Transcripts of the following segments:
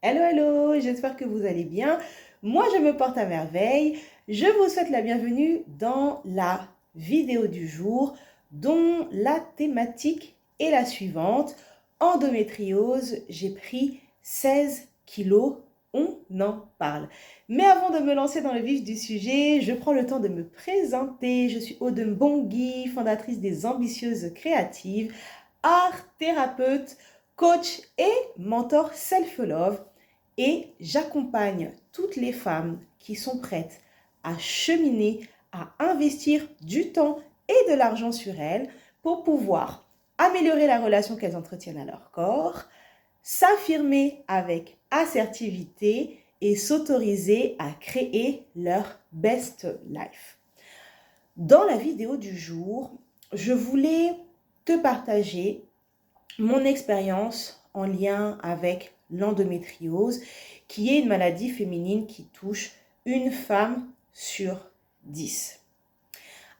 Hello, hello, j'espère que vous allez bien. Moi, je me porte à merveille. Je vous souhaite la bienvenue dans la vidéo du jour dont la thématique est la suivante. Endométriose, j'ai pris 16 kilos, on en parle. Mais avant de me lancer dans le vif du sujet, je prends le temps de me présenter. Je suis Aude Mbongi, fondatrice des Ambitieuses Créatives, art thérapeute, coach et mentor self-love. Et j'accompagne toutes les femmes qui sont prêtes à cheminer, à investir du temps et de l'argent sur elles pour pouvoir améliorer la relation qu'elles entretiennent à leur corps, s'affirmer avec assertivité et s'autoriser à créer leur best life. Dans la vidéo du jour, je voulais te partager mon expérience en lien avec l'endométriose, qui est une maladie féminine qui touche une femme sur 10.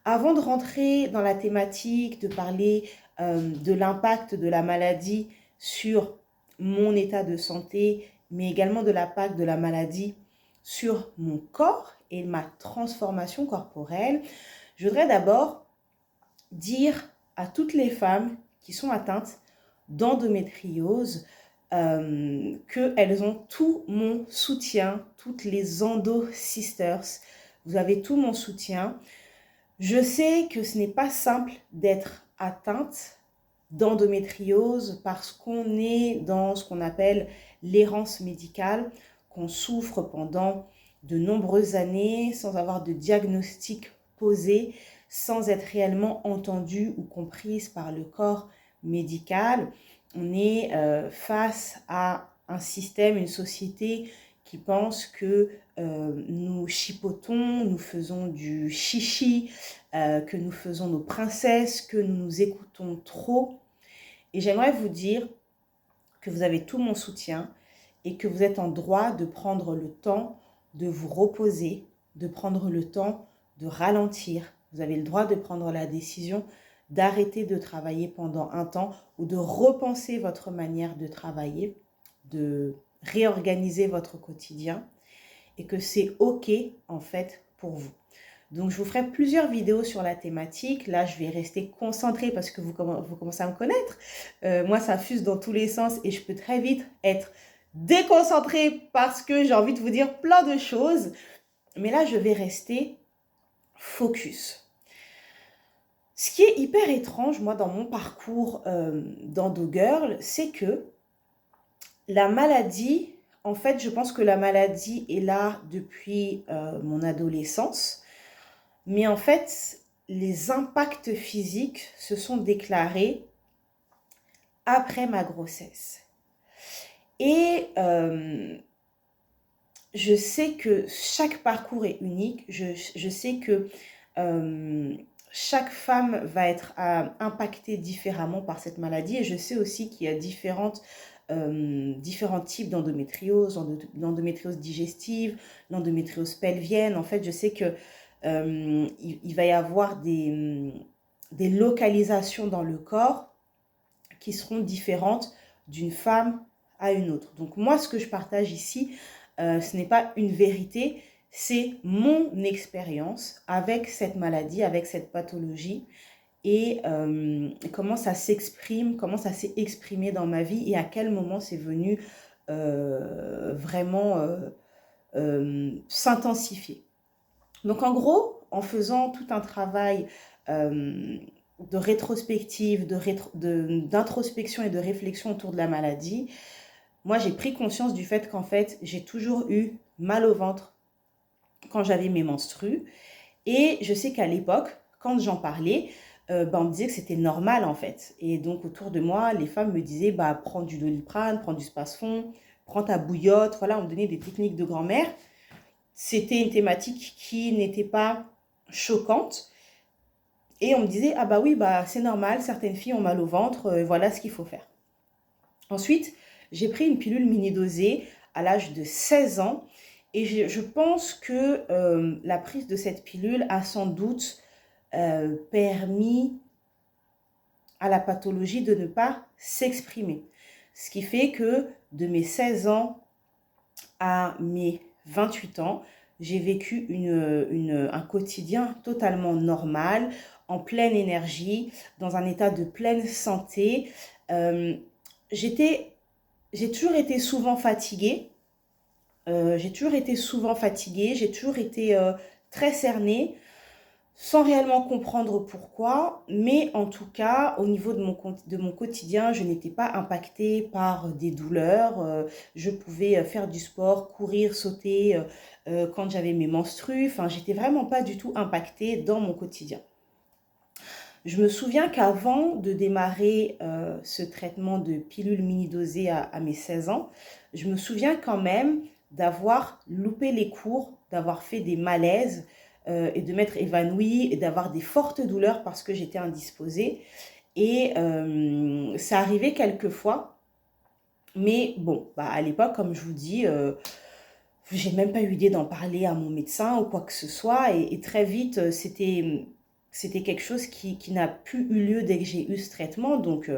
Avant de rentrer dans la thématique, de parler de l'impact de la maladie sur mon état de santé, mais également de l'impact de la maladie sur mon corps et ma transformation corporelle, je voudrais d'abord dire à toutes les femmes qui sont atteintes d'endométriose qu'elles ont tout mon soutien, toutes les Endo Sisters. Vous avez tout mon soutien. Je sais que ce n'est pas simple d'être atteinte d'endométriose parce qu'on est dans ce qu'on appelle l'errance médicale, qu'on souffre pendant de nombreuses années sans avoir de diagnostic posé, sans être réellement entendue ou comprise par le corps médical. On est face à un système, une société qui pense que nous chipotons, nous faisons du chichi, que nous faisons nos princesses, que nous nous écoutons trop. Et j'aimerais vous dire que vous avez tout mon soutien et que vous êtes en droit de prendre le temps de vous reposer, de prendre le temps de ralentir. Vous avez le droit de prendre la décision d'arrêter de travailler pendant un temps ou de repenser votre manière de travailler, de réorganiser votre quotidien et que c'est OK en fait pour vous. Donc, je vous ferai plusieurs vidéos sur la thématique. Là, je vais rester concentrée parce que vous commencez à me connaître. Moi, ça fuse dans tous les sens et je peux très vite être déconcentrée parce que j'ai envie de vous dire plein de choses. Mais là, je vais rester focus. Ce qui est hyper étrange, moi, dans mon parcours d'Endo Girl, c'est que la maladie, en fait, je pense que la maladie est là depuis mon adolescence. Mais en fait, les impacts physiques se sont déclarés après ma grossesse. Et je sais que chaque parcours est unique. Je sais que chaque femme va être impactée différemment par cette maladie. Et je sais aussi qu'il y a différents types d'endométriose, l'endométriose digestive, l'endométriose pelvienne. En fait, je sais que il va y avoir des localisations dans le corps qui seront différentes d'une femme à une autre. Donc moi, ce que je partage ici, ce n'est pas une vérité, c'est mon expérience avec cette maladie, avec cette pathologie et comment ça s'exprime, comment ça s'est exprimé dans ma vie et à quel moment c'est venu vraiment s'intensifier. Donc en gros, en faisant tout un travail de rétrospective, d'introspection et de réflexion autour de la maladie, moi j'ai pris conscience du fait qu'en fait j'ai toujours eu mal au ventre quand j'avais mes menstrues. Et je sais qu'à l'époque, quand j'en parlais, on me disait que c'était normal en fait. Et donc autour de moi, les femmes me disaient prends du Doliprane, prends du Spasfon, prends ta bouillotte. Voilà, on me donnait des techniques de grand-mère. C'était une thématique qui n'était pas choquante. Et on me disait, ah bah oui, c'est normal, certaines filles ont mal au ventre, voilà ce qu'il faut faire. Ensuite, j'ai pris une pilule mini-dosée à l'âge de 16 ans. Et je pense que la prise de cette pilule a sans doute permis à la pathologie de ne pas s'exprimer. Ce qui fait que de mes 16 ans à mes 28 ans, j'ai vécu un quotidien totalement normal, en pleine énergie, dans un état de pleine santé. Euh, j'étais, j'ai toujours été souvent fatiguée. J'ai toujours été très cernée, sans réellement comprendre pourquoi, mais en tout cas, au niveau de mon quotidien, je n'étais pas impactée par des douleurs. Je pouvais faire du sport, courir, sauter quand j'avais mes menstrues. Enfin, j'étais vraiment pas du tout impactée dans mon quotidien. Je me souviens qu'avant de démarrer ce traitement de pilule mini-dosée à mes 16 ans, je me souviens quand même d'avoir loupé les cours, d'avoir fait des malaises et de m'être évanouie et d'avoir des fortes douleurs parce que j'étais indisposée. Et ça arrivait quelquefois, mais bon, bah, à l'époque, comme je vous dis, j'ai même pas eu l'idée d'en parler à mon médecin ou quoi que ce soit. Et très vite, c'était quelque chose qui n'a plus eu lieu dès que j'ai eu ce traitement. Donc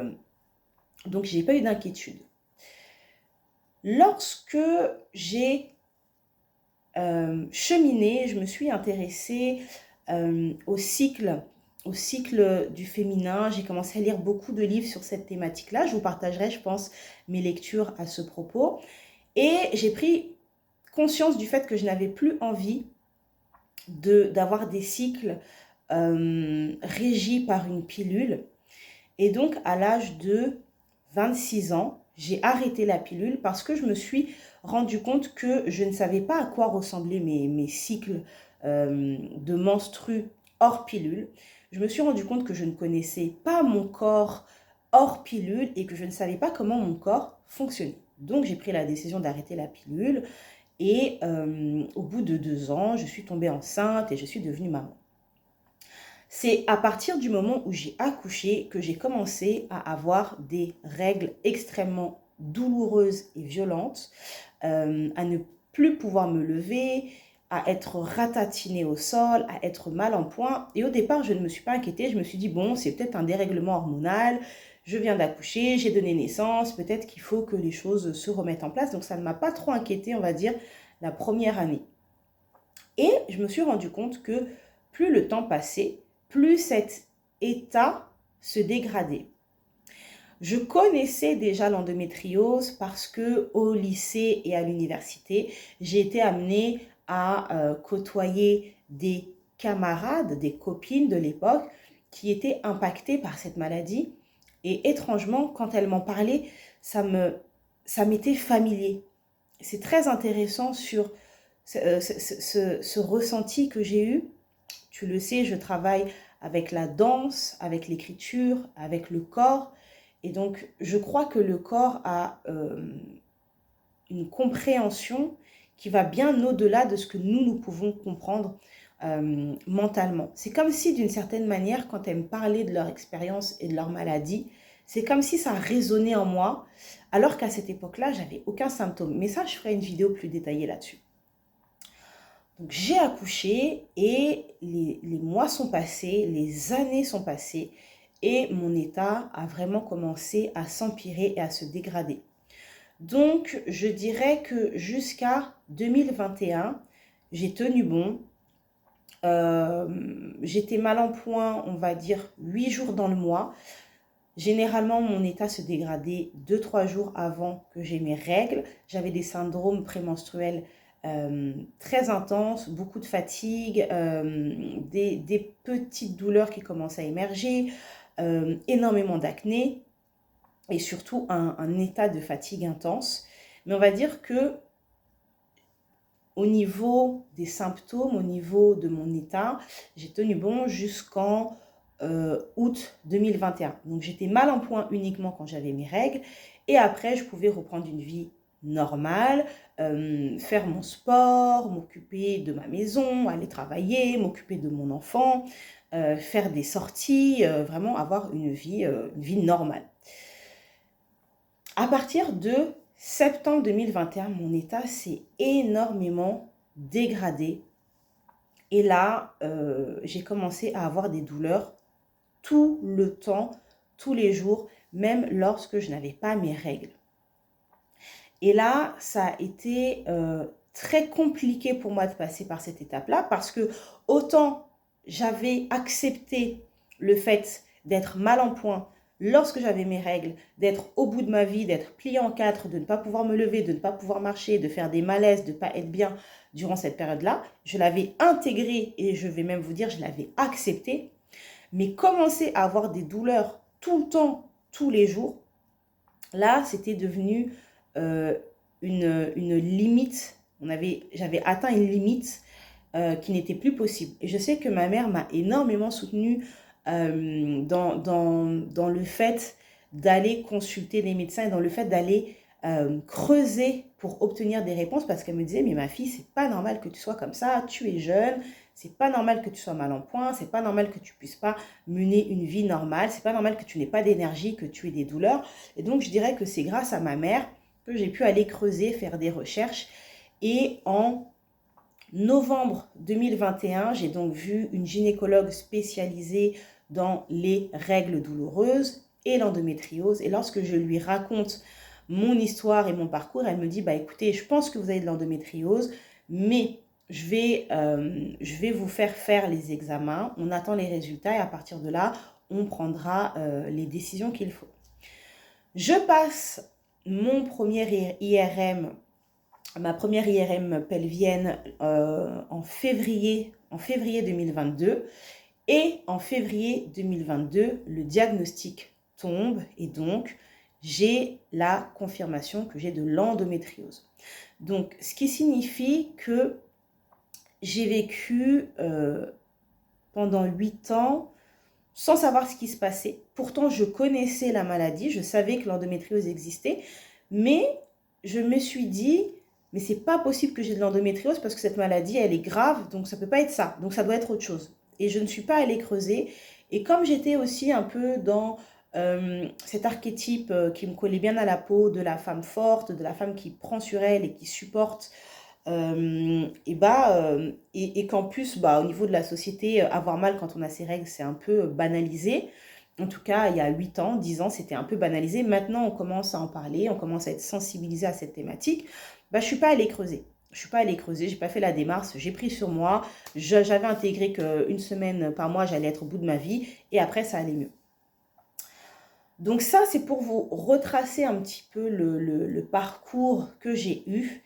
j'ai pas eu d'inquiétude. Lorsque j'ai cheminé, je me suis intéressée au cycle du féminin. J'ai commencé à lire beaucoup de livres sur cette thématique-là. Je vous partagerai, je pense, mes lectures à ce propos. Et j'ai pris conscience du fait que je n'avais plus envie d'avoir des cycles régis par une pilule. Et donc, à l'âge de 26 ans, j'ai arrêté la pilule parce que je me suis rendu compte que je ne savais pas à quoi ressemblaient mes cycles de menstrues hors pilule. Je me suis rendu compte que je ne connaissais pas mon corps hors pilule et que je ne savais pas comment mon corps fonctionnait. Donc, j'ai pris la décision d'arrêter la pilule. Et au bout de 2 ans, je suis tombée enceinte et je suis devenue maman. C'est à partir du moment où j'ai accouché que j'ai commencé à avoir des règles extrêmement douloureuses et violentes, à ne plus pouvoir me lever, à être ratatinée au sol, à être mal en point. Et au départ, je ne me suis pas inquiétée. Je me suis dit, bon, c'est peut-être un dérèglement hormonal. Je viens d'accoucher, j'ai donné naissance. Peut-être qu'il faut que les choses se remettent en place. Donc, ça ne m'a pas trop inquiétée, on va dire, la première année. Et je me suis rendu compte que plus le temps passait, plus cet état se dégradait. Je connaissais déjà l'endométriose parce que au lycée et à l'université, j'ai été amenée à côtoyer des camarades, des copines de l'époque qui étaient impactées par cette maladie. Et étrangement, quand elles m'en parlaient, ça m'était familier. C'est très intéressant sur ce ressenti que j'ai eu. Tu le sais, je travaille avec la danse, avec l'écriture, avec le corps. Et donc, je crois que le corps a une compréhension qui va bien au-delà de ce que nous pouvons comprendre mentalement. C'est comme si, d'une certaine manière, quand elles me parlaient de leur expérience et de leur maladie, c'est comme si ça résonnait en moi, alors qu'à cette époque-là, j'avais aucun symptôme. Mais ça, je ferai une vidéo plus détaillée là-dessus. Donc j'ai accouché et les mois sont passés, les années sont passées et mon état a vraiment commencé à s'empirer et à se dégrader. Donc je dirais que jusqu'à 2021, j'ai tenu bon. J'étais mal en point, on va dire 8 jours dans le mois. Généralement, mon état se dégradait 2-3 jours avant que j'ai mes règles. J'avais des syndromes prémenstruels très intenses, beaucoup de fatigue, des petites douleurs qui commencent à émerger, énormément d'acné et surtout un état de fatigue intense. Mais on va dire que au niveau des symptômes, au niveau de mon état, j'ai tenu bon jusqu'en août 2021. Donc j'étais mal en point uniquement quand j'avais mes règles et après je pouvais reprendre une vie normale, faire mon sport, m'occuper de ma maison, aller travailler, m'occuper de mon enfant, faire des sorties, vraiment avoir une vie normale. À partir de septembre 2021, mon état s'est énormément dégradé. Et là, j'ai commencé à avoir des douleurs tout le temps, tous les jours, même lorsque je n'avais pas mes règles. Et là, ça a été très compliqué pour moi de passer par cette étape-là parce que autant j'avais accepté le fait d'être mal en point lorsque j'avais mes règles, d'être au bout de ma vie, d'être pliée en quatre, de ne pas pouvoir me lever, de ne pas pouvoir marcher, de faire des malaises, de ne pas être bien durant cette période-là. Je l'avais intégré et je vais même vous dire, je l'avais accepté. Mais commencer à avoir des douleurs tout le temps, tous les jours, là, c'était devenu une limite. J'avais atteint une limite qui n'était plus possible. Et je sais que ma mère m'a énormément soutenue dans le fait d'aller consulter les médecins et dans le fait d'aller creuser pour obtenir des réponses parce qu'elle me disait, mais ma fille, c'est pas normal que tu sois comme ça, tu es jeune, c'est pas normal que tu sois mal en point, c'est pas normal que tu puisses pas mener une vie normale, c'est pas normal que tu n'aies pas d'énergie, que tu aies des douleurs. Et donc, je dirais que c'est grâce à ma mère que j'ai pu aller creuser, faire des recherches. Et en novembre 2021, j'ai donc vu une gynécologue spécialisée dans les règles douloureuses et l'endométriose. Et lorsque je lui raconte mon histoire et mon parcours, elle me dit, bah écoutez, je pense que vous avez de l'endométriose, mais je vais vous faire les examens, on attend les résultats et à partir de là, on prendra les décisions qu'il faut. Je passe mon premier IRM, ma première IRM pelvienne en février 2022 et en février 2022, le diagnostic tombe et donc j'ai la confirmation que j'ai de l'endométriose. Donc, ce qui signifie que j'ai vécu pendant 8 ans sans savoir ce qui se passait. Pourtant, je connaissais la maladie, je savais que l'endométriose existait, mais je me suis dit, mais c'est pas possible que j'ai de l'endométriose parce que cette maladie, elle est grave, donc ça peut pas être ça, donc ça doit être autre chose. Et je ne suis pas allée creuser. Et comme j'étais aussi un peu dans cet archétype qui me collait bien à la peau de la femme forte, de la femme qui prend sur elle et qui supporte, et qu'en plus, au niveau de la société, avoir mal quand on a ses règles, c'est un peu banalisé. En tout cas, il y a 8 ans, 10 ans, c'était un peu banalisé. Maintenant, on commence à en parler, on commence à être sensibilisé à cette thématique. Je ne suis pas allée creuser. Je suis pas allée creuser, j'ai pas fait la démarche, j'ai pris sur moi. J'avais intégré qu'une semaine par mois, j'allais être au bout de ma vie et après, ça allait mieux. Donc ça, c'est pour vous retracer un petit peu le parcours que j'ai eu.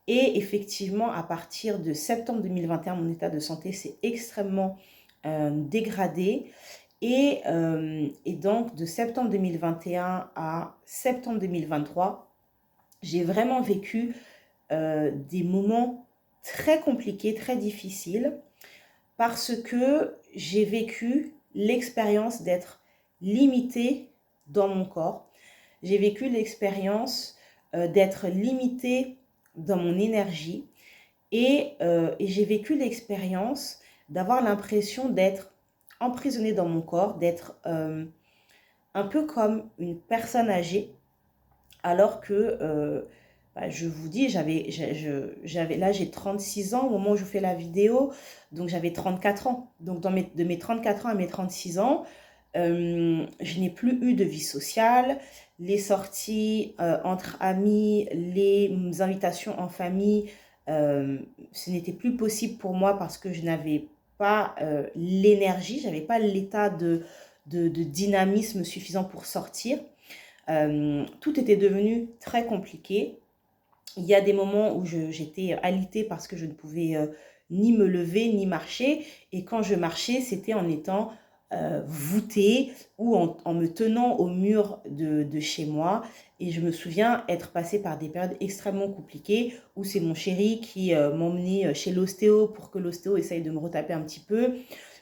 Et effectivement, à partir de septembre 2021, mon état de santé s'est extrêmement dégradé. Et donc, de septembre 2021 à septembre 2023, j'ai vraiment vécu des moments très compliqués, très difficiles, parce que j'ai vécu l'expérience d'être limitée dans mon corps. J'ai vécu l'expérience d'être limitée dans mon énergie et j'ai vécu l'expérience d'avoir l'impression d'être emprisonnée dans mon corps, d'être un peu comme une personne âgée, alors que je vous dis, là j'ai 36 ans au moment où je fais la vidéo, donc j'avais 34 ans. Donc de mes 34 ans à mes 36 ans, je n'ai plus eu de vie sociale. Les sorties entre amis, les invitations en famille, ce n'était plus possible pour moi parce que je n'avais pas l'énergie, je n'avais pas l'état de dynamisme suffisant pour sortir. Tout était devenu très compliqué. Il y a des moments où j'étais alitée parce que je ne pouvais ni me lever ni marcher. Et quand je marchais, c'était en étant voûtée ou en me tenant au mur de chez moi. Et je me souviens être passée par des périodes extrêmement compliquées où c'est mon chéri qui m'emmenait chez l'ostéo pour que l'ostéo essaye de me retaper un petit peu.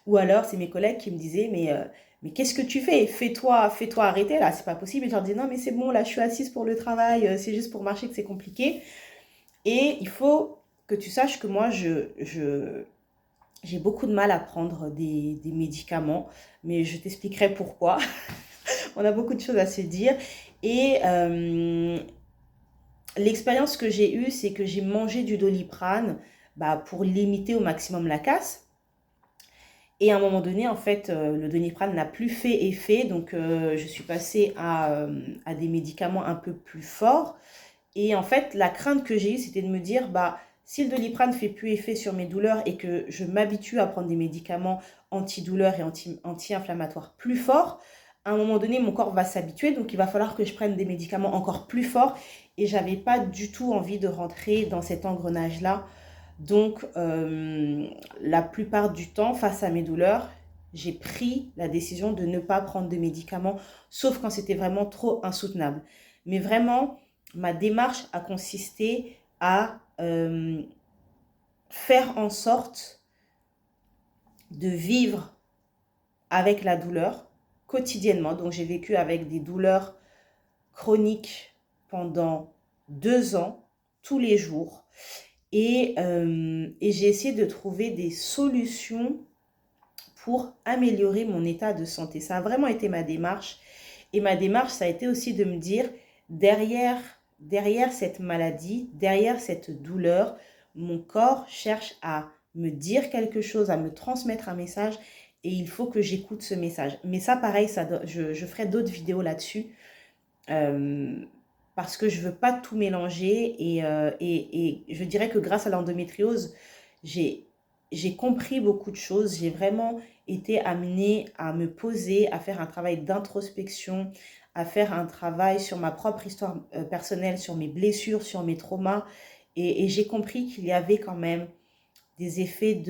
Ou alors, c'est mes collègues qui me disaient, mais qu'est-ce que tu fais? Fais-toi arrêter là, c'est pas possible. Et je leur dis non, mais c'est bon, là je suis assise pour le travail, c'est juste pour marcher que c'est compliqué. Et il faut que tu saches que moi, j'ai beaucoup de mal à prendre des médicaments, mais je t'expliquerai pourquoi. On a beaucoup de choses à se dire. Et l'expérience que j'ai eue, c'est que j'ai mangé du Doliprane pour limiter au maximum la casse. Et à un moment donné, en fait, le Doliprane n'a plus fait effet, donc je suis passée à des médicaments un peu plus forts. Et en fait, la crainte que j'ai eue, c'était de me dire, bah, si le Doliprane ne fait plus effet sur mes douleurs et que je m'habitue à prendre des médicaments antidouleurs et anti-inflammatoires plus forts, à un moment donné, mon corps va s'habituer, donc il va falloir que je prenne des médicaments encore plus forts. Et j'avais pas du tout envie de rentrer dans cet engrenage-là. Donc, la plupart du temps, face à mes douleurs, j'ai pris la décision de ne pas prendre de médicaments, sauf quand c'était vraiment trop insoutenable. Mais vraiment, ma démarche a consisté à faire en sorte de vivre avec la douleur quotidiennement. Donc, j'ai vécu avec des douleurs chroniques pendant 2 ans, tous les jours. Et j'ai essayé de trouver des solutions pour améliorer mon état de santé. Ça a vraiment été ma démarche. Et ma démarche, ça a été aussi de me dire, derrière cette maladie, derrière cette douleur, mon corps cherche à me dire quelque chose, à me transmettre un message, et il faut que j'écoute ce message. Mais ça, pareil, je ferai d'autres vidéos là-dessus, parce que je veux pas tout mélanger, et je dirais que grâce à l'endométriose, j'ai compris beaucoup de choses. J'ai vraiment été amenée à me poser, à faire un travail d'introspection, à faire un travail sur ma propre histoire personnelle, sur mes blessures, sur mes traumas. Et j'ai compris qu'il y avait quand même des effets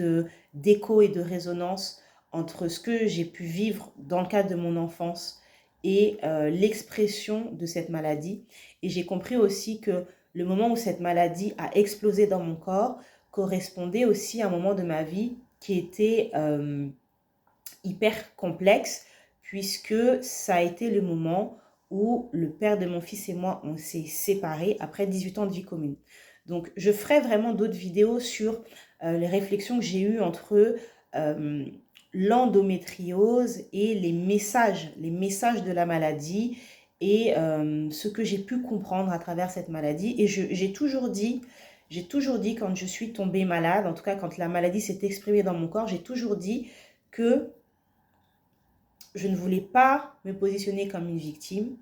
d'écho et de résonance entre ce que j'ai pu vivre dans le cadre de mon enfance et l'expression de cette maladie. Et j'ai compris aussi que le moment où cette maladie a explosé dans mon corps correspondait aussi à un moment de ma vie qui était hyper complexe, puisque ça a été le moment où le père de mon fils et moi, on s'est séparés après 18 ans de vie commune. Donc, je ferai vraiment d'autres vidéos sur les réflexions que j'ai eues entre l'endométriose et les messages de la maladie, et ce que j'ai pu comprendre à travers cette maladie. Et j'ai toujours dit quand je suis tombée malade, en tout cas quand la maladie s'est exprimée dans mon corps, j'ai toujours dit que je ne voulais pas me positionner comme une victime.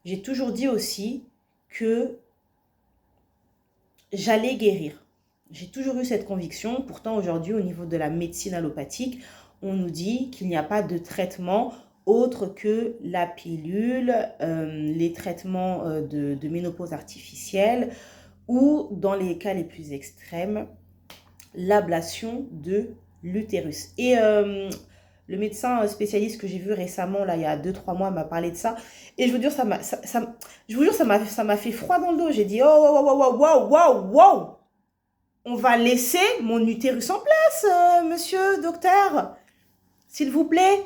J'ai toujours dit aussi que j'allais guérir. J'ai toujours eu cette conviction. Pourtant, aujourd'hui, au niveau de la médecine allopathique, on nous dit qu'il n'y a pas de traitement autre que la pilule, les traitements de ménopause artificielle, ou, dans les cas les plus extrêmes, l'ablation de l'utérus. Et le médecin spécialiste que j'ai vu récemment, là, il y a 2-3 mois, m'a parlé de ça. Et je vous jure, ça m'a fait froid dans le dos. J'ai dit, oh, wow, on va laisser mon utérus en place, monsieur docteur, s'il vous plaît.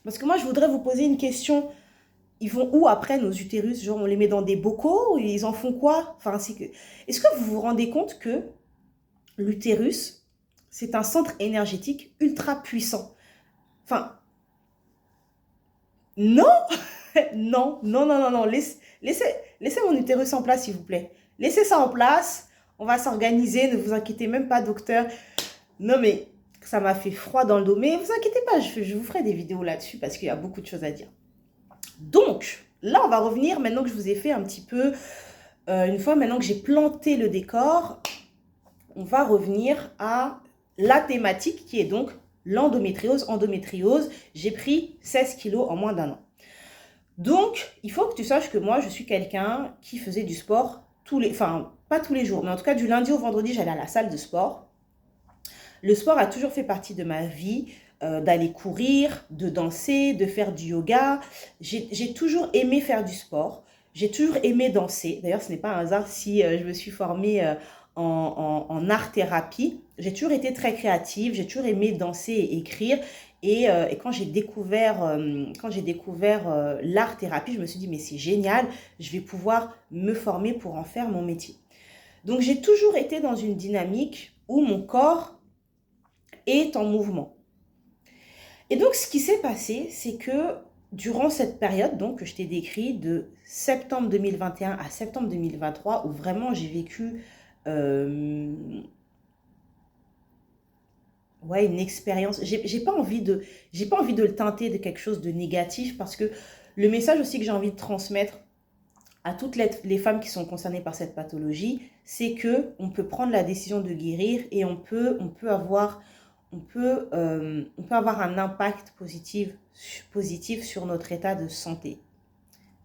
Parce que moi, je voudrais vous poser une question. Ils vont où après nos utérus? Genre, on les met dans des bocaux? Ils en font quoi? Enfin, est-ce que vous vous rendez compte que l'utérus, c'est un centre énergétique ultra puissant? Enfin, non, non. Laissez mon utérus en place, s'il vous plaît. Laissez ça en place. On va s'organiser. Ne vous inquiétez même pas, docteur. Non, mais ça m'a fait froid dans le dos. Mais vous inquiétez pas, je vous ferai des vidéos là-dessus parce qu'il y a beaucoup de choses à dire. Donc, là, on va revenir, maintenant que je vous ai fait un petit peu, une fois maintenant que j'ai planté le décor, on va revenir à la thématique qui est donc l'endométriose. Endométriose, j'ai pris 16 kilos en moins d'1 an. Donc, il faut que tu saches que moi, je suis quelqu'un qui faisait du sport pas tous les jours, mais en tout cas du lundi au vendredi, j'allais à la salle de sport. Le sport a toujours fait partie de ma vie, d'aller courir, de danser, de faire du yoga. J'ai toujours aimé faire du sport. J'ai toujours aimé danser. D'ailleurs, ce n'est pas un hasard si je me suis formée en art-thérapie. J'ai toujours été très créative. J'ai toujours aimé danser et écrire. Et quand j'ai découvert l'art-thérapie, je me suis dit, mais c'est génial, je vais pouvoir me former pour en faire mon métier. Donc, j'ai toujours été dans une dynamique où mon corps est en mouvement. Et donc, ce qui s'est passé, c'est que durant cette période donc, que je t'ai décrit, de septembre 2021 à septembre 2023, où vraiment j'ai vécu une expérience. J'ai pas envie de le teinter de quelque chose de négatif, parce que le message aussi que j'ai envie de transmettre à toutes les femmes qui sont concernées par cette pathologie, c'est que on peut prendre la décision de guérir et on peut avoir un impact positif sur notre état de santé.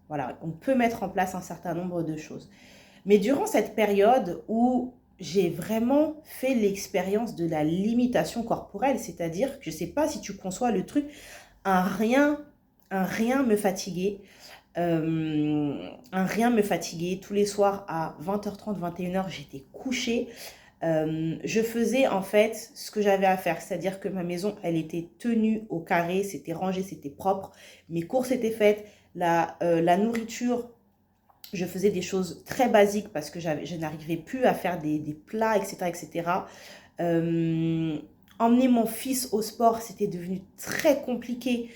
Voilà, on peut mettre en place un certain nombre de choses. Mais durant cette période où j'ai vraiment fait l'expérience de la limitation corporelle, c'est-à-dire que je ne sais pas si tu conçois le truc, un rien me fatiguait. Un rien me fatiguait. Tous les soirs à 20h30, 21h, j'étais couchée. Je faisais en fait ce que j'avais à faire, c'est-à-dire que ma maison, elle était tenue au carré, c'était rangé, c'était propre. Mes courses étaient faites. La nourriture, je faisais des choses très basiques parce que je n'arrivais plus à faire des plats, etc. etc. Emmener mon fils au sport, c'était devenu très compliqué.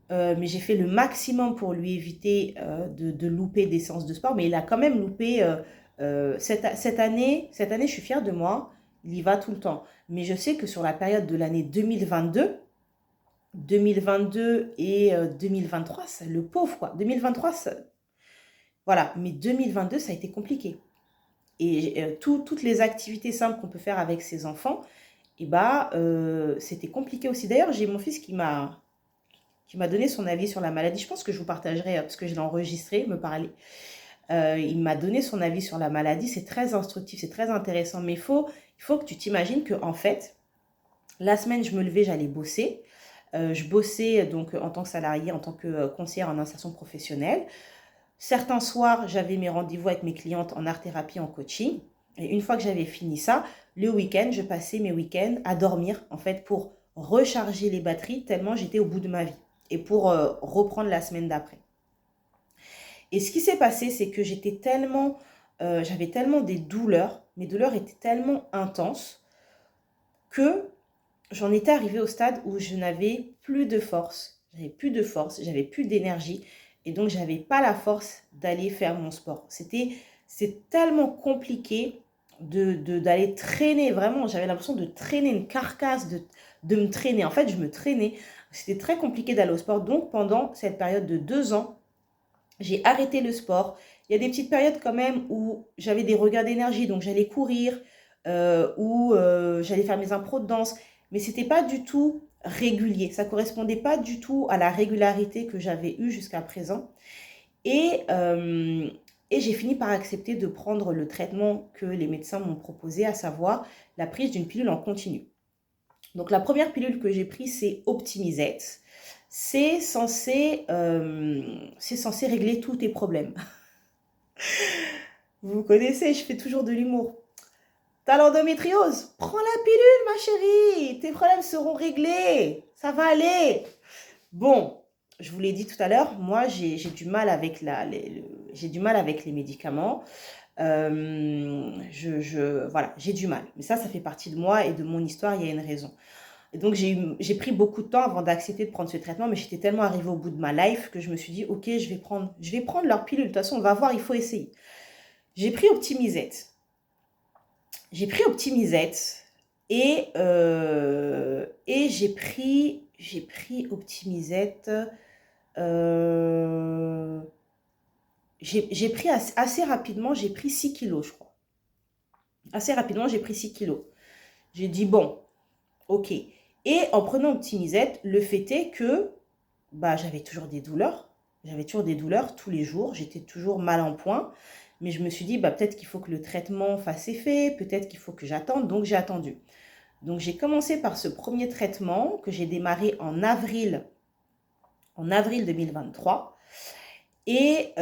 Mais j'ai fait le maximum pour lui éviter de louper des séances de sport. Mais il a quand même loupé cette année. Cette année, je suis fière de moi. Il y va tout le temps. Mais je sais que sur la période de l'année 2022 et 2023, le pauvre quoi. 2023, voilà. Mais 2022, ça a été compliqué. Et toutes les activités simples qu'on peut faire avec ses enfants, et bah, c'était compliqué aussi. D'ailleurs, j'ai mon fils qui m'a donné son avis sur la maladie. Je pense que je vous partagerai, parce que je l'ai enregistré, me parler. Il m'a donné son avis sur la maladie. C'est très instructif, c'est très intéressant. Mais il faut que tu t'imagines qu'en fait, la semaine, je me levais, j'allais bosser. Je bossais donc en tant que salariée, en tant que conseillère en insertion professionnelle. Certains soirs, j'avais mes rendez-vous avec mes clientes en art-thérapie, en coaching. Et une fois que j'avais fini ça, le week-end, je passais mes week-ends à dormir, en fait, pour recharger les batteries, tellement j'étais au bout de ma vie. Et pour reprendre la semaine d'après. Et ce qui s'est passé, c'est que j'avais tellement des douleurs, mes douleurs étaient tellement intenses que j'en étais arrivée au stade où je n'avais plus de force. J'avais plus d'énergie. Et donc, je n'avais pas la force d'aller faire mon sport. C'est tellement compliqué d'aller traîner. Vraiment, j'avais l'impression de traîner une carcasse, de me traîner. En fait, je me traînais. C'était très compliqué d'aller au sport. Donc, pendant cette période de 2 ans, j'ai arrêté le sport. Il y a des petites périodes quand même où j'avais des regains d'énergie. Donc, j'allais courir ou j'allais faire mes impros de danse. Mais ce n'était pas du tout régulier. Ça ne correspondait pas du tout à la régularité que j'avais eue jusqu'à présent. Et j'ai fini par accepter de prendre le traitement que les médecins m'ont proposé, à savoir la prise d'une pilule en continu. Donc, la première pilule que j'ai prise, c'est Optimizette. C'est censé régler tous tes problèmes. Vous connaissez, je fais toujours de l'humour. T'as l'endométriose? Prends la pilule, ma chérie. Tes problèmes seront réglés. Ça va aller. Bon, je vous l'ai dit tout à l'heure, moi, j'ai du mal avec les médicaments. Voilà, j'ai du mal. Mais ça fait partie de moi et de mon histoire, il y a une raison. Et donc, j'ai pris beaucoup de temps avant d'accepter de prendre ce traitement, mais j'étais tellement arrivée au bout de ma life que je me suis dit, ok, je vais prendre leur pilule. De toute façon, on va voir, il faut essayer. J'ai pris Optimizette. Et j'ai pris Optimizette. J'ai pris assez rapidement, j'ai pris 6 kilos, je crois. Assez rapidement, j'ai pris 6 kilos. J'ai dit, bon, ok. Et en prenant Optimizette, le fait est que j'avais toujours des douleurs. J'avais toujours des douleurs tous les jours. J'étais toujours mal en point. Mais je me suis dit, peut-être qu'il faut que le traitement fasse effet. Peut-être qu'il faut que j'attende. Donc, j'ai attendu. Donc, j'ai commencé par ce premier traitement que j'ai démarré en avril 2023. Et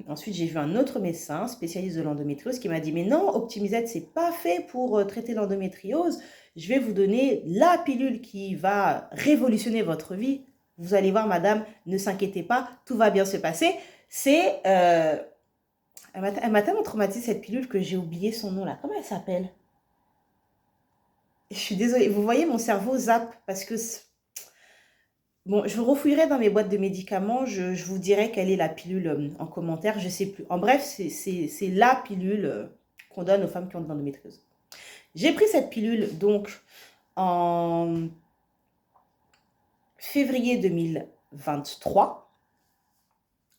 ensuite, j'ai vu un autre médecin spécialiste de l'endométriose qui m'a dit, mais non, Optimizette, c'est pas fait pour traiter l'endométriose. Je vais vous donner la pilule qui va révolutionner votre vie. Vous allez voir, madame, ne s'inquiétez pas, tout va bien se passer. Elle m'a tellement traumatisée, cette pilule, que j'ai oublié son nom là. Comment elle s'appelle? Je suis désolée. Vous voyez, mon cerveau zappe parce que... Bon, je refouillerai dans mes boîtes de médicaments, je vous dirai quelle est la pilule en commentaire, je ne sais plus. En bref, c'est la pilule qu'on donne aux femmes qui ont de l'endométriose. J'ai pris cette pilule donc en février 2023.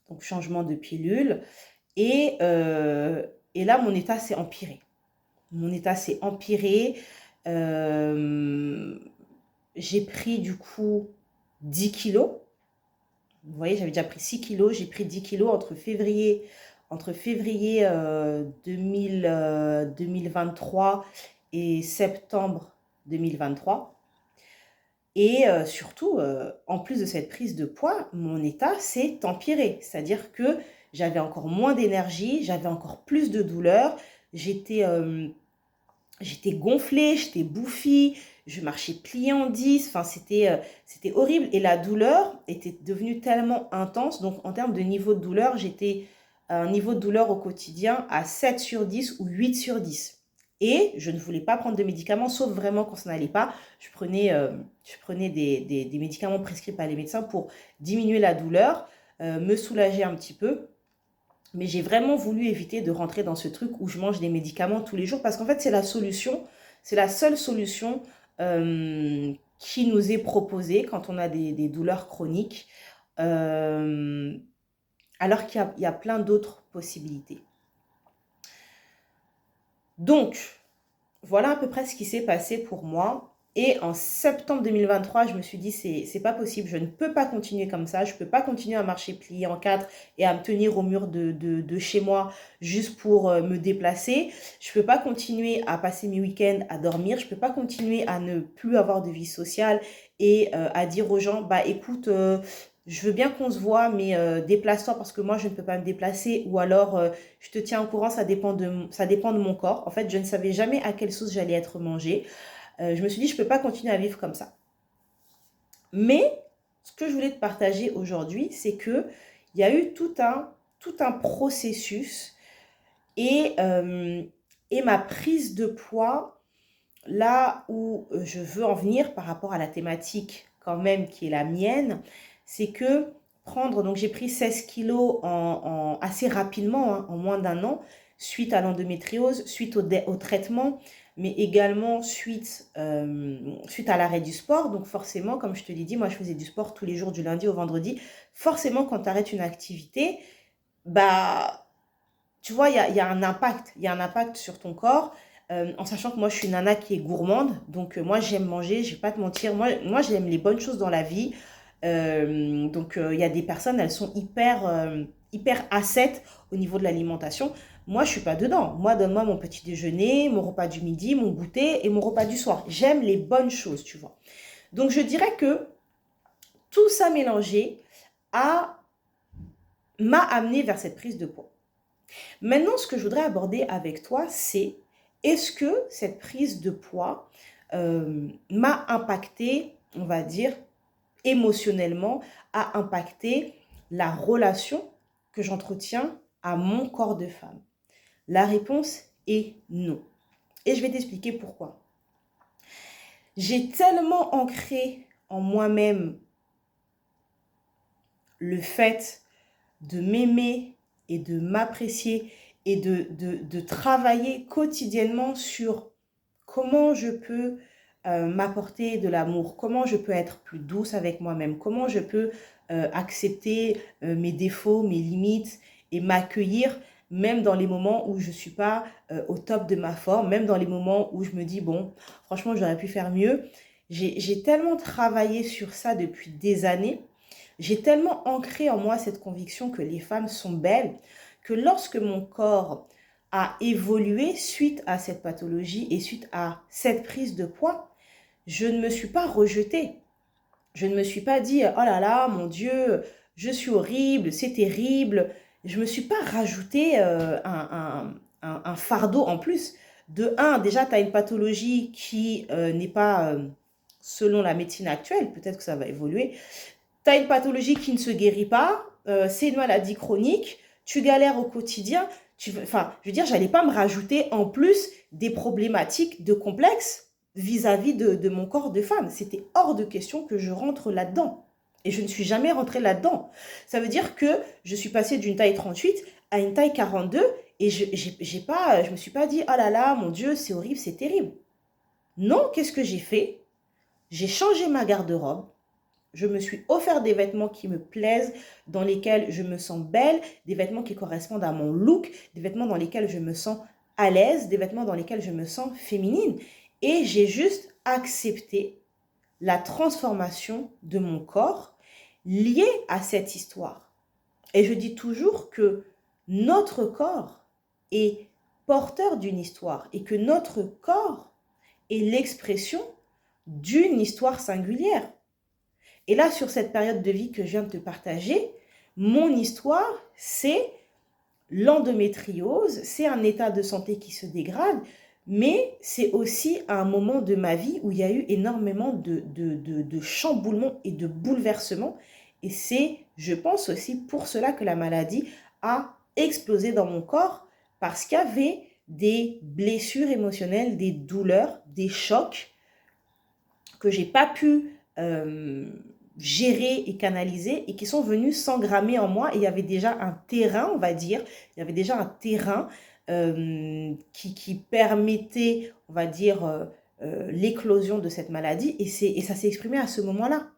donc changement de pilule. Et là, mon état s'est empiré. Mon état s'est empiré. J'ai pris du coup 10 kilos. Vous voyez, j'avais déjà pris 6 kilos. J'ai pris 10 kilos entre février 2023 et septembre 2023. Et surtout, en plus de cette prise de poids, mon état s'est empiré. C'est-à-dire que j'avais encore moins d'énergie, j'avais encore plus de douleur. J'étais gonflée, j'étais bouffie, je marchais pliée en 10. Enfin, c'était horrible. Et la douleur était devenue tellement intense. Donc, en termes de niveau de douleur, j'étais à un niveau de douleur au quotidien à 7 sur 10 ou 8 sur 10. Et je ne voulais pas prendre de médicaments, sauf vraiment quand ça n'allait pas. Je prenais des médicaments prescrits par les médecins pour diminuer la douleur, me soulager un petit peu. Mais j'ai vraiment voulu éviter de rentrer dans ce truc où je mange des médicaments tous les jours parce qu'en fait, c'est la solution, c'est la seule solution qui nous est proposée quand on a des douleurs chroniques, alors qu'il y a plein d'autres possibilités. Donc, voilà à peu près ce qui s'est passé pour moi. Et en septembre 2023, je me suis dit, c'est pas possible, je ne peux pas continuer comme ça, je ne peux pas continuer à marcher plié en quatre et à me tenir au mur de chez moi juste pour me déplacer. Je ne peux pas continuer à passer mes week-ends à dormir, je ne peux pas continuer à ne plus avoir de vie sociale et à dire aux gens, bah écoute, je veux bien qu'on se voit, mais déplace-toi parce que moi, je ne peux pas me déplacer. Ou alors, je te tiens au courant, ça dépend de mon corps. En fait, je ne savais jamais à quelle sauce j'allais être mangée. Je me suis dit, je ne peux pas continuer à vivre comme ça. Mais, ce que je voulais te partager aujourd'hui, c'est qu'il y a eu tout un processus et ma prise de poids, là où je veux en venir par rapport à la thématique quand même qui est la mienne, c'est que donc j'ai pris 16 kilos assez rapidement, hein, en moins d'un an, suite à l'endométriose, suite au traitement, mais également suite à l'arrêt du sport. Donc forcément, comme je te l'ai dit, moi je faisais du sport tous les jours du lundi au vendredi. Forcément, quand tu arrêtes une activité, bah, tu vois, il y a un impact sur ton corps. En sachant que moi, je suis une nana qui est gourmande. Donc, moi, j'aime manger, je vais pas te mentir. Moi j'aime les bonnes choses dans la vie. Donc, il y a des personnes, elles sont hyper ascètes au niveau de l'alimentation. Moi, je suis pas dedans. Moi, donne-moi mon petit déjeuner, mon repas du midi, mon goûter et mon repas du soir. J'aime les bonnes choses, tu vois. Donc, je dirais que tout ça mélangé m'a amené vers cette prise de poids. Maintenant, ce que je voudrais aborder avec toi, c'est est-ce que cette prise de poids m'a impacté, on va dire, émotionnellement, a impacté la relation que j'entretiens à mon corps de femme? La réponse est non. Et je vais t'expliquer pourquoi. J'ai tellement ancré en moi-même le fait de m'aimer et de m'apprécier et de travailler quotidiennement sur comment je peux m'apporter de l'amour, comment je peux être plus douce avec moi-même, comment je peux accepter mes défauts, mes limites et m'accueillir même dans les moments où je ne suis pas au top de ma forme, même dans les moments où je me dis, bon, franchement, j'aurais pu faire mieux. J'ai tellement travaillé sur ça depuis des années. J'ai tellement ancré en moi cette conviction que les femmes sont belles, que lorsque mon corps a évolué suite à cette pathologie et suite à cette prise de poids, je ne me suis pas rejetée. Je ne me suis pas dit, oh là là, mon Dieu, je suis horrible, c'est terrible. Je ne me suis pas rajouté un fardeau en plus. De un, déjà, tu as une pathologie qui n'est pas selon la médecine actuelle, peut-être que ça va évoluer. Tu as une pathologie qui ne se guérit pas, c'est une maladie chronique, tu galères au quotidien. Je veux dire, j'allais pas me rajouter en plus des problématiques de complexes vis-à-vis de mon corps de femme. C'était hors de question que je rentre là-dedans. Et je ne suis jamais rentrée là-dedans. Ça veut dire que je suis passée d'une taille 38 à une taille 42 et je me suis pas dit, oh là là, mon Dieu, c'est horrible, c'est terrible. Non, qu'est-ce que j'ai fait? J'ai changé ma garde-robe. Je me suis offert des vêtements qui me plaisent, dans lesquels je me sens belle, des vêtements qui correspondent à mon look, des vêtements dans lesquels je me sens à l'aise, des vêtements dans lesquels je me sens féminine. Et j'ai juste accepté la transformation de mon corps liée à cette histoire. Et je dis toujours que notre corps est porteur d'une histoire et que notre corps est l'expression d'une histoire singulière. Et là, sur cette période de vie que je viens de te partager, mon histoire, c'est l'endométriose, c'est un état de santé qui se dégrade, mais c'est aussi un moment de ma vie où il y a eu énormément de chamboulements et de bouleversements. Et c'est, je pense aussi, pour cela que la maladie a explosé dans mon corps, parce qu'il y avait des blessures émotionnelles, des douleurs, des chocs que j'ai pas pu gérer et canaliser et qui sont venus s'engrammer en moi. Et il y avait déjà un terrain, on va dire, il y avait déjà un terrain qui permettait, on va dire, l'éclosion de cette maladie. Et ça s'est exprimé à ce moment-là.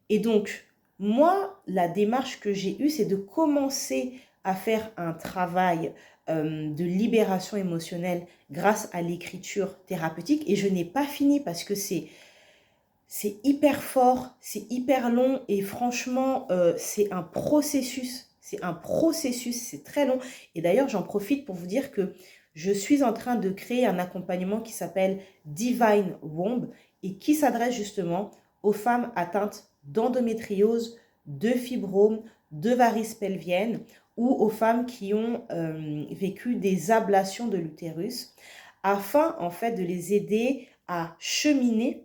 Et donc, moi, la démarche que j'ai eue, c'est de commencer à faire un travail de libération émotionnelle grâce à l'écriture thérapeutique. Et je n'ai pas fini parce que c'est hyper fort, c'est hyper long et franchement, c'est un processus. C'est un processus, c'est très long. Et d'ailleurs, j'en profite pour vous dire que je suis en train de créer un accompagnement qui s'appelle Divine Womb et qui s'adresse justement aux femmes atteintes d'endométriose, de fibromes, de varices pelviennes ou aux femmes qui ont vécu des ablations de l'utérus afin en fait de les aider à cheminer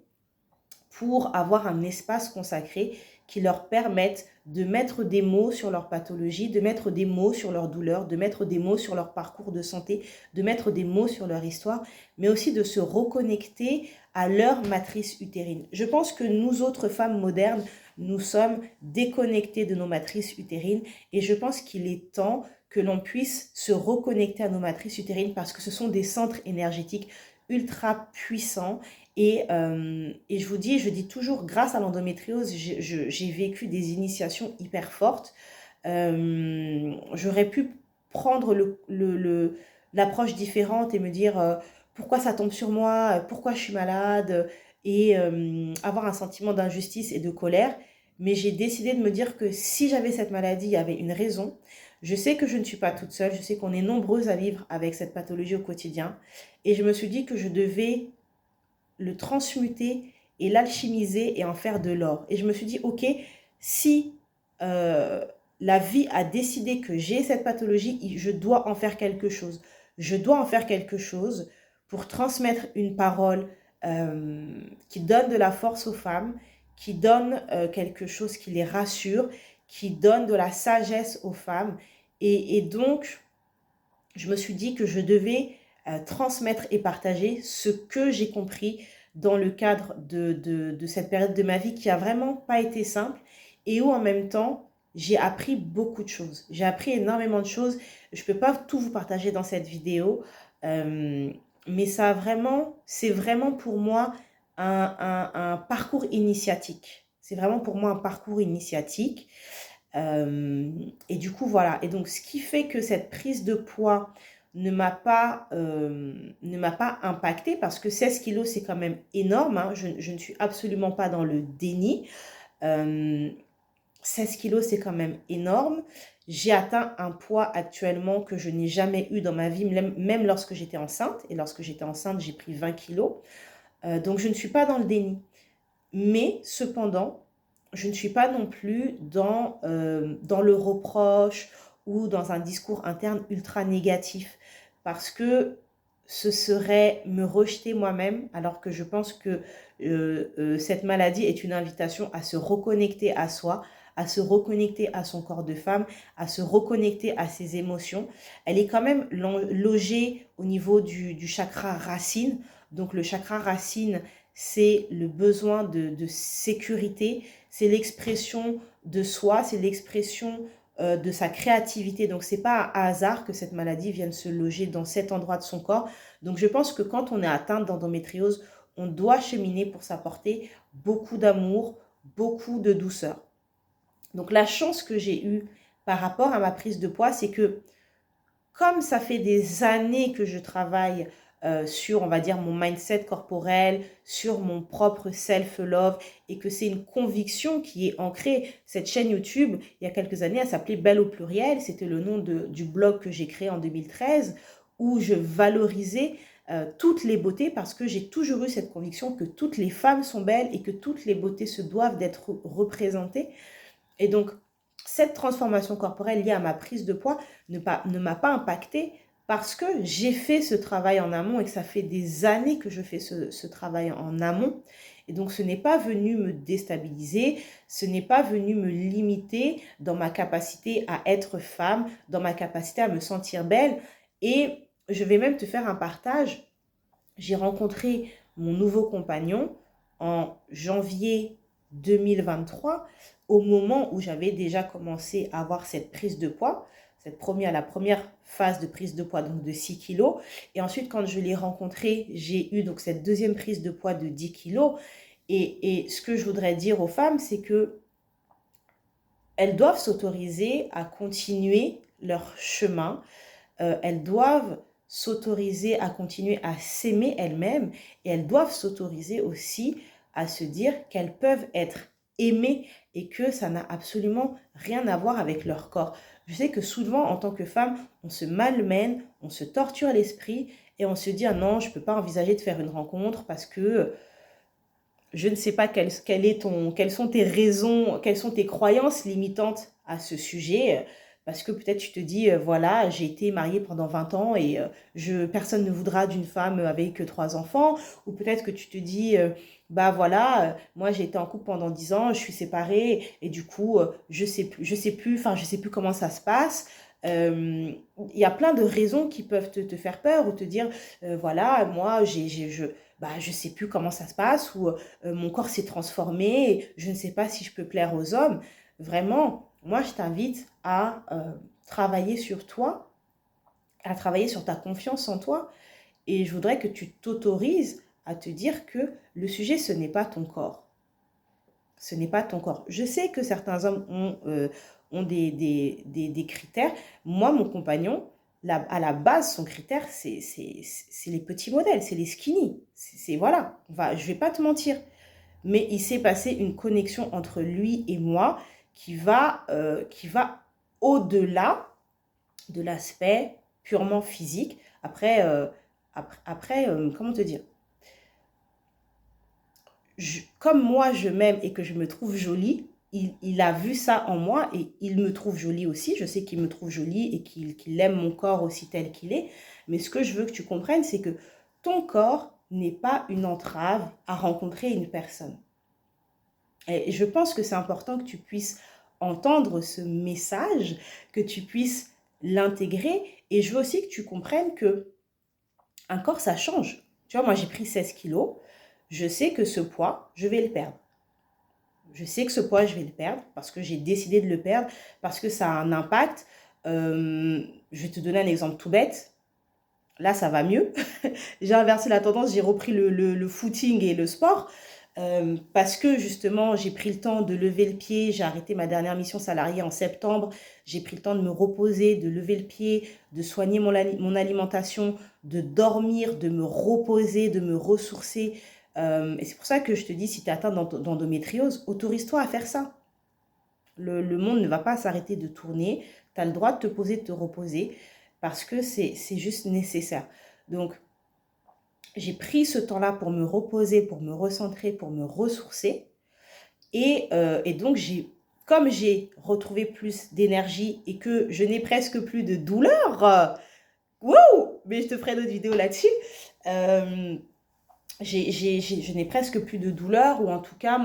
pour avoir un espace consacré qui leur permette de mettre des mots sur leur pathologie, de mettre des mots sur leur douleur, de mettre des mots sur leur parcours de santé, de mettre des mots sur leur histoire, mais aussi de se reconnecter à leur matrice utérine. Je pense que nous autres femmes modernes, nous sommes déconnectées de nos matrices utérines et je pense qu'il est temps que l'on puisse se reconnecter à nos matrices utérines parce que ce sont des centres énergétiques ultra puissants. Et je vous dis, je dis toujours, grâce à l'endométriose, j'ai vécu des initiations hyper fortes. J'aurais pu prendre l'approche différente et me dire pourquoi ça tombe sur moi, pourquoi je suis malade, et avoir un sentiment d'injustice et de colère. Mais j'ai décidé de me dire que si j'avais cette maladie, il y avait une raison. Je sais que je ne suis pas toute seule, je sais qu'on est nombreuses à vivre avec cette pathologie au quotidien. Et je me suis dit que je devais le transmuter et l'alchimiser et en faire de l'or. Et je me suis dit, ok, si la vie a décidé que j'ai cette pathologie, je dois en faire quelque chose. Je dois en faire quelque chose pour transmettre une parole qui donne de la force aux femmes, qui donne quelque chose qui les rassure, qui donne de la sagesse aux femmes. Et donc, je me suis dit que je devais transmettre et partager ce que j'ai compris dans le cadre de cette période de ma vie qui a vraiment pas été simple et où en même temps, j'ai appris beaucoup de choses. J'ai appris énormément de choses. Je peux pas tout vous partager dans cette vidéo, mais c'est vraiment pour moi un parcours initiatique. C'est vraiment pour moi un parcours initiatique. Et du coup, voilà. Et donc, ce qui fait que cette prise de poids ne m'a pas impactée, parce que 16 kilos, c'est quand même énorme, hein. Je ne suis absolument pas dans le déni. 16 kilos, c'est quand même énorme. J'ai atteint un poids actuellement que je n'ai jamais eu dans ma vie, même lorsque j'étais enceinte. Et lorsque j'étais enceinte, j'ai pris 20 kilos. Donc, je ne suis pas dans le déni. Mais cependant, je ne suis pas non plus dans le reproche ou dans un discours interne ultra négatif, parce que ce serait me rejeter moi-même, alors que je pense que cette maladie est une invitation à se reconnecter à soi, à se reconnecter à son corps de femme, à se reconnecter à ses émotions. Elle est quand même logée au niveau du chakra racine. Donc le chakra racine, c'est le besoin de sécurité, c'est l'expression de soi, c'est l'expression de sa créativité. Donc, ce n'est pas un hasard que cette maladie vienne se loger dans cet endroit de son corps. Donc, je pense que quand on est atteinte d'endométriose, on doit cheminer pour s'apporter beaucoup d'amour, beaucoup de douceur. Donc la chance que j'ai eue par rapport à ma prise de poids, c'est que comme ça fait des années que je travaille sur, on va dire, mon mindset corporel, sur mon propre self-love, et que c'est une conviction qui est ancrée. Cette chaîne YouTube, il y a quelques années, elle s'appelait Belle au pluriel. C'était le nom du blog que j'ai créé en 2013, où je valorisais toutes les beautés, parce que j'ai toujours eu cette conviction que toutes les femmes sont belles et que toutes les beautés se doivent d'être représentées. Et donc, cette transformation corporelle liée à ma prise de poids ne m'a pas impactée, parce que j'ai fait ce travail en amont et que ça fait des années que je fais ce travail en amont. Et donc, ce n'est pas venu me déstabiliser, ce n'est pas venu me limiter dans ma capacité à être femme, dans ma capacité à me sentir belle. Et je vais même te faire un partage. J'ai rencontré mon nouveau compagnon en janvier 2023, au moment où j'avais déjà commencé à avoir cette prise de poids, la première phase de prise de poids, donc de 6 kilos. Et ensuite, quand je l'ai rencontré, j'ai eu donc cette deuxième prise de poids de 10 kilos. Et ce que je voudrais dire aux femmes, c'est que elles doivent s'autoriser à continuer leur chemin. Elles doivent s'autoriser à continuer à s'aimer elles-mêmes, et elles doivent s'autoriser aussi à se dire qu'elles peuvent être aimées et que ça n'a absolument rien à voir avec leur corps. Je sais que souvent, en tant que femme, on se malmène, on se torture l'esprit et on se dit « Ah non, je ne peux pas envisager de faire une rencontre parce que je ne sais pas quelles sont tes raisons, quelles sont tes croyances limitantes à ce sujet. » Parce que peut-être tu te dis, voilà, j'ai été mariée pendant 20 ans et personne ne voudra d'une femme avec 3 enfants. Ou peut-être que tu te dis, bah voilà, moi j'ai été en couple pendant 10 ans, je suis séparée et du coup, je sais plus comment ça se passe. Il y a plein de raisons qui peuvent te faire peur, ou te dire, voilà, moi je sais plus comment ça se passe, ou mon corps s'est transformé, je ne sais pas si je peux plaire aux hommes. Vraiment, moi, je t'invite à travailler sur toi, à travailler sur ta confiance en toi. Et je voudrais que tu t'autorises à te dire que le sujet, ce n'est pas ton corps. Ce n'est pas ton corps. Je sais que certains hommes ont des critères. Moi, mon compagnon, à la base, son critère, c'est les petits modèles, c'est les skinny. Voilà, je vais pas te mentir. Mais il s'est passé une connexion entre lui et moi qui va au-delà de l'aspect purement physique. Après, comment te dire, comme moi je m'aime et que je me trouve jolie, il a vu ça en moi et il me trouve jolie aussi. Je sais qu'il me trouve jolie et qu'il aime mon corps aussi tel qu'il est. Mais ce que je veux que tu comprennes, c'est que ton corps n'est pas une entrave à rencontrer une personne. Et je pense que c'est important que tu puisses entendre ce message, que tu puisses l'intégrer. Et je veux aussi que tu comprennes que un corps, ça change. Tu vois, moi, j'ai pris 16 kilos. Je sais que ce poids, je vais le perdre. Je sais que ce poids, je vais le perdre parce que j'ai décidé de le perdre, parce que ça a un impact. Je vais te donner un exemple tout bête. Là, ça va mieux. J'ai inversé la tendance, j'ai repris le footing et le sport. Parce que justement, j'ai pris le temps de lever le pied. J'ai arrêté ma dernière mission salariée en septembre. J'ai pris le temps de me reposer, de lever le pied, de soigner mon alimentation, de dormir, de me reposer, de me ressourcer. Et c'est pour ça que je te dis, si tu es atteint d'endométriose, autorise-toi à faire ça. Le monde ne va pas s'arrêter de tourner. Tu as le droit de te poser, de te reposer, parce que c'est juste nécessaire. Donc, j'ai pris ce temps-là pour me reposer, pour me recentrer, pour me ressourcer. Et donc, comme j'ai retrouvé plus d'énergie et que je n'ai presque plus de douleur, wow, mais je te ferai d'autres vidéos là-dessus, je n'ai presque plus de douleur, ou en tout cas,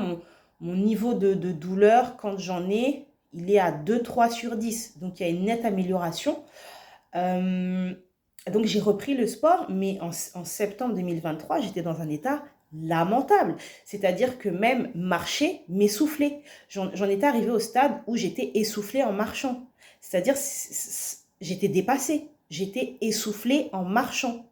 mon niveau de douleur, quand j'en ai, il est à 2-3 sur 10. Donc, il y a une nette amélioration. Donc, j'ai repris le sport, mais en septembre 2023, j'étais dans un état lamentable. C'est-à-dire que même marcher m'essoufflait. J'en étais arrivée au stade où j'étais essoufflée en marchant. C'est-à-dire, j'étais dépassée. J'étais essoufflée en marchant.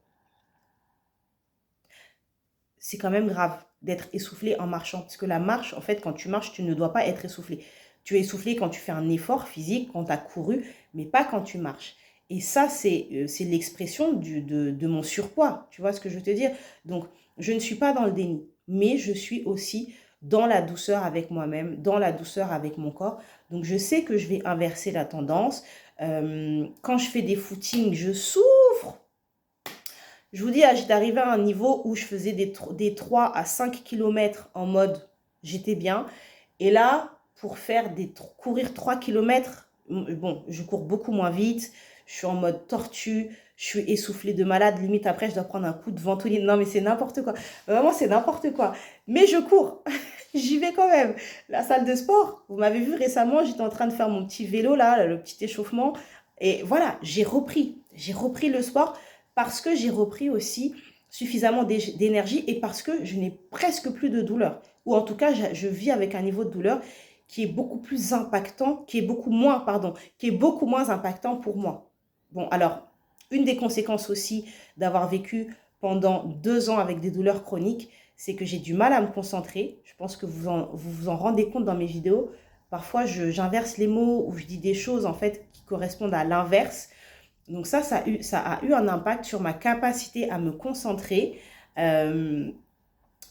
c'est quand même grave d'être essoufflé en marchant. Parce que la marche, en fait, quand tu marches, tu ne dois pas être essoufflé. Tu es essoufflé quand tu fais un effort physique, quand tu as couru, mais pas quand tu marches. Et ça, c'est l'expression de mon surpoids. Tu vois ce que je veux te dire? Donc, je ne suis pas dans le déni, mais je suis aussi dans la douceur avec moi-même, dans la douceur avec mon corps. Donc, je sais que je vais inverser la tendance. Quand je fais des footings, je souffre. Je vous dis, j'étais arrivée à un niveau où je faisais des 3 à 5 kilomètres en mode j'étais bien. Et là, pour courir 3 kilomètres, bon, je cours beaucoup moins vite. Je suis en mode tortue. Je suis essoufflée de malade. Limite, après, je dois prendre un coup de ventoline. Non, mais c'est n'importe quoi. Vraiment, c'est n'importe quoi. Mais je cours. J'y vais quand même. La salle de sport, vous m'avez vu récemment, j'étais en train de faire mon petit vélo, là, le petit échauffement. Et voilà, j'ai repris. J'ai repris le sport parce que j'ai repris aussi suffisamment d'énergie et parce que je n'ai presque plus de douleur. Ou en tout cas, je vis avec un niveau de douleur qui est beaucoup plus impactant, qui est beaucoup moins, pardon, qui est beaucoup moins impactant pour moi. Bon, alors, une des conséquences aussi d'avoir vécu pendant 2 ans avec des douleurs chroniques, c'est que j'ai du mal à me concentrer. Je pense que vous en rendez compte dans mes vidéos. Parfois, j'inverse les mots ou je dis des choses en fait qui correspondent à l'inverse. Donc ça a eu un impact sur ma capacité à me concentrer.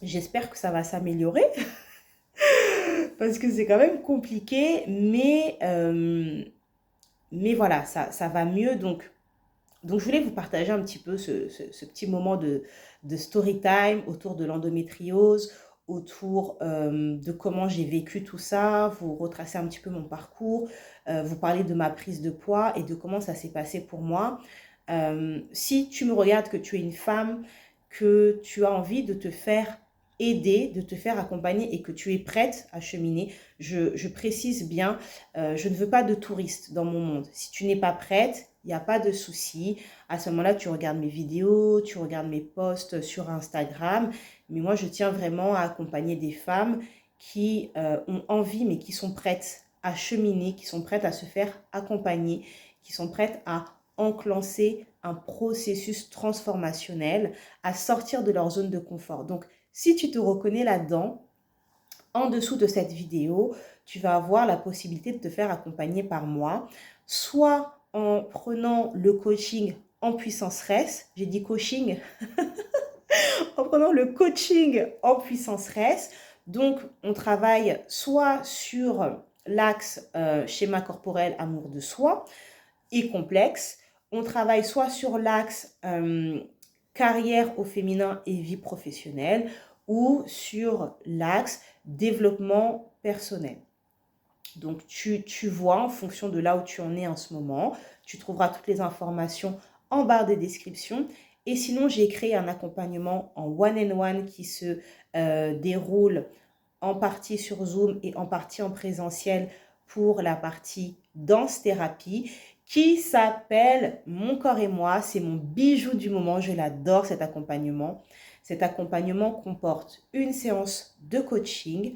J'espère que ça va s'améliorer parce que c'est quand même compliqué, mais voilà, ça va mieux. Donc, je voulais vous partager un petit peu ce petit moment de story time autour de l'endométriose, autour de comment j'ai vécu tout ça, vous retracer un petit peu mon parcours, vous parler de ma prise de poids et de comment ça s'est passé pour moi. Si tu me regardes, que tu es une femme, que tu as envie de te faire aider, de te faire accompagner et que tu es prête à cheminer, je précise bien, je ne veux pas de touristes dans mon monde. Si tu n'es pas prête, il n'y a pas de souci. À ce moment-là, tu regardes mes vidéos, tu regardes mes posts sur Instagram. Mais moi, je tiens vraiment à accompagner des femmes qui ont envie, mais qui sont prêtes à cheminer, qui sont prêtes à se faire accompagner, qui sont prêtes à enclencher un processus transformationnel, à sortir de leur zone de confort. Donc, si tu te reconnais là-dedans, en dessous de cette vidéo, tu vas avoir la possibilité de te faire accompagner par moi, soit en prenant le coaching en puissance RES, j'ai dit coaching, en prenant le coaching en puissance RES. Donc, on travaille soit sur l'axe schéma corporel, amour de soi et complexe, on travaille soit sur l'axe carrière au féminin et vie professionnelle, ou sur l'axe développement personnel. Donc, tu vois en fonction de là où tu en es en ce moment. Tu trouveras toutes les informations en barre de description. Et sinon, j'ai créé un accompagnement en one-on-one qui se déroule en partie sur Zoom et en partie en présentiel pour la partie danse-thérapie qui s'appelle Mon corps et moi. C'est mon bijou du moment. Je l'adore, cet accompagnement. Cet accompagnement comporte une séance de coaching,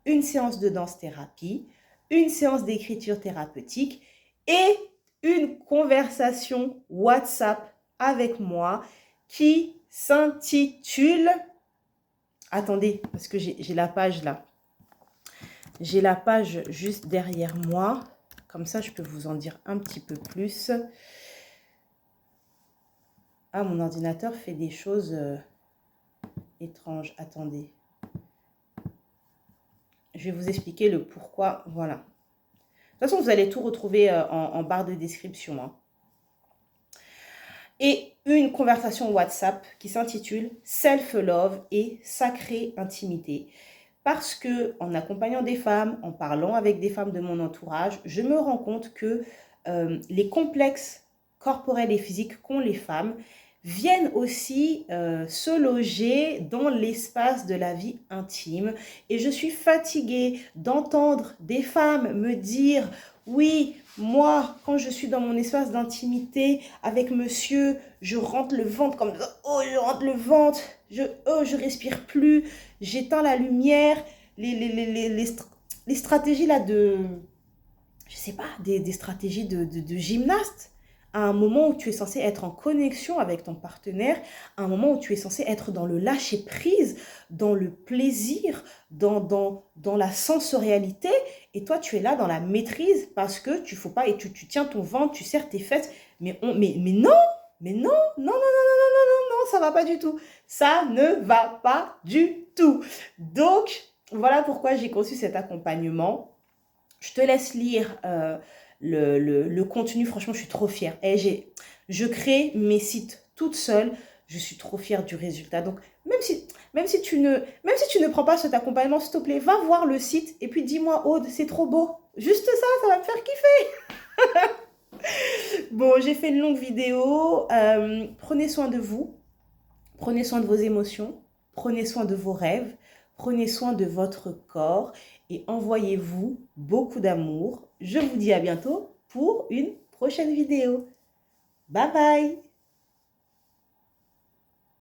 une séance de danse-thérapie, une séance d'écriture thérapeutique et une conversation WhatsApp avec moi qui s'intitule... Attendez, parce que j'ai la page là. J'ai la page juste derrière moi. Comme ça, je peux vous en dire un petit peu plus. Ah, mon ordinateur fait des choses étranges. Attendez. Je vais vous expliquer le pourquoi. Voilà. De toute façon, vous allez tout retrouver en barre de description. Hein. Et une conversation WhatsApp qui s'intitule Self-Love et Sacrée Intimité. Parce que en accompagnant des femmes, en parlant avec des femmes de mon entourage, je me rends compte que les complexes corporels et physiques qu'ont les femmes viennent aussi se loger dans l'espace de la vie intime. Et je suis fatiguée d'entendre des femmes me dire « Oui, moi, quand je suis dans mon espace d'intimité avec monsieur, je rentre le ventre comme ça. Oh, je rentre le ventre. Je respire plus. J'éteins la lumière. » Les stratégies là de... Je sais pas, des stratégies de gymnaste. à un moment où tu es censé être en connexion avec ton partenaire, à un moment où tu es censé être dans le lâcher-prise, dans le plaisir, dans la sensorialité. Et toi, tu es là dans la maîtrise parce que tu faut pas, et tu tiens ton ventre, tu serres tes fesses. Mais non, mais non, non, non, non, non, non, non, non, ça va pas du tout. Ça ne va pas du tout. Donc, voilà pourquoi j'ai conçu cet accompagnement. Je te laisse lire le contenu. Franchement, je suis trop fière. Et je crée mes sites toute seule. Je suis trop fière du résultat. Donc, même si tu ne prends pas cet accompagnement, s'il te plaît, va voir le site et puis dis-moi, Aude, c'est trop beau. Juste ça va me faire kiffer. Bon, j'ai fait une longue vidéo. Prenez soin de vous. Prenez soin de vos émotions. Prenez soin de vos rêves. Prenez soin de votre corps et envoyez-vous beaucoup d'amour. Je vous dis à bientôt pour une prochaine vidéo. Bye bye!